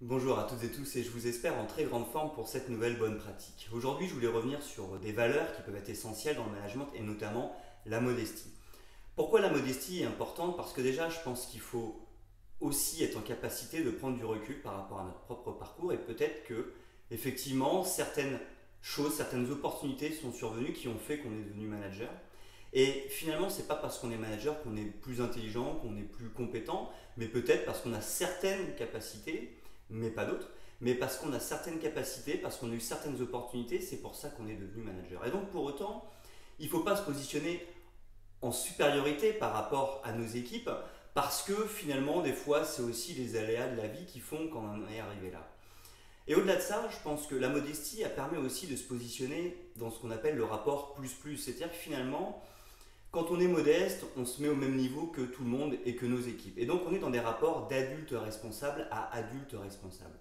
Bonjour à toutes et tous et je vous espère en très grande forme pour cette nouvelle bonne pratique. Aujourd'hui, je voulais revenir sur des valeurs qui peuvent être essentielles dans le management et notamment la modestie. Pourquoi la modestie est importante? Parce que déjà, je pense qu'il faut aussi être en capacité de prendre du recul par rapport à notre propre parcours et peut-être que, effectivement, certaines choses, certaines opportunités sont survenues qui ont fait qu'on est devenu manager. Et finalement, c'est pas parce qu'on est manager qu'on est plus intelligent, qu'on est plus compétent, mais peut-être parce qu'on a certaines capacités, mais pas d'autres. Mais parce qu'on a certaines capacités, parce qu'on a eu certaines opportunités, c'est pour ça qu'on est devenu manager. Et donc pour autant, il ne faut pas se positionner en supériorité par rapport à nos équipes, parce que finalement, des fois, c'est aussi les aléas de la vie qui font qu'on en est arrivé là. Et au-delà de ça, je pense que la modestie elle permet aussi de se positionner dans ce qu'on appelle le rapport plus-plus. C'est-à-dire que finalement, quand on est modeste, on se met au même niveau que tout le monde et que nos équipes. Et donc on est dans des rapports d'adulte responsable à adulte responsable.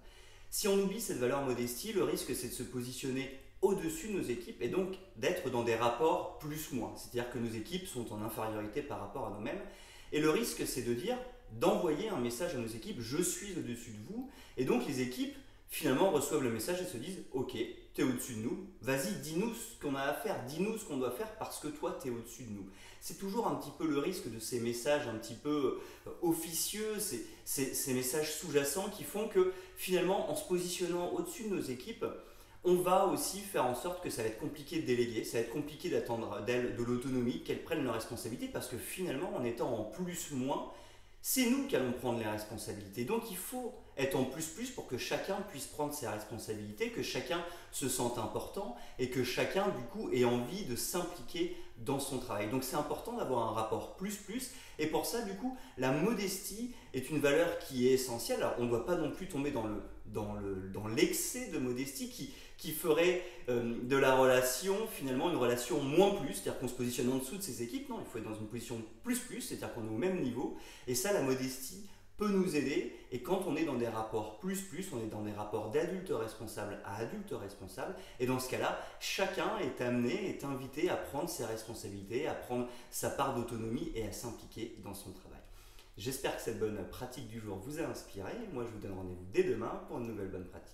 Si on oublie cette valeur modestie, le risque c'est de se positionner au-dessus de nos équipes et donc d'être dans des rapports plus-moins. C'est-à-dire que nos équipes sont en infériorité par rapport à nous-mêmes. Et le risque c'est de dire, d'envoyer un message à nos équipes, je suis au-dessus de vous. Et donc les équipes finalement reçoivent le message et se disent, ok, tu es au-dessus de nous, vas-y, dis-nous ce qu'on a à faire, dis-nous ce qu'on doit faire parce que toi, tu es au-dessus de nous. C'est toujours un petit peu le risque de ces messages un petit peu officieux, ces messages sous-jacents qui font que finalement, en se positionnant au-dessus de nos équipes, on va aussi faire en sorte que ça va être compliqué de déléguer, ça va être compliqué d'attendre d'elles de l'autonomie, qu'elles prennent leurs responsabilités parce que finalement, en étant en plus-moins, c'est nous qui allons prendre les responsabilités. Donc il faut être en plus-plus pour que chacun puisse prendre ses responsabilités, que chacun se sente important et que chacun du coup ait envie de s'impliquer dans son travail. Donc c'est important d'avoir un rapport plus-plus et pour ça du coup la modestie est une valeur qui est essentielle. Alors on ne doit pas non plus tomber dans l'excès de modestie qui ferait de la relation finalement une relation moins plus, c'est-à-dire qu'on se positionne en dessous de ses équipes. Non, il faut être dans une position plus-plus, c'est-à-dire qu'on est au même niveau et ça la modestie peut nous aider et quand on est dans des rapports plus-plus, on est dans des rapports d'adulte responsable à adulte responsable et dans ce cas-là, chacun est amené, est invité à prendre ses responsabilités, à prendre sa part d'autonomie et à s'impliquer dans son travail. J'espère que cette bonne pratique du jour vous a inspiré. Moi, je vous donne rendez-vous dès demain pour une nouvelle bonne pratique.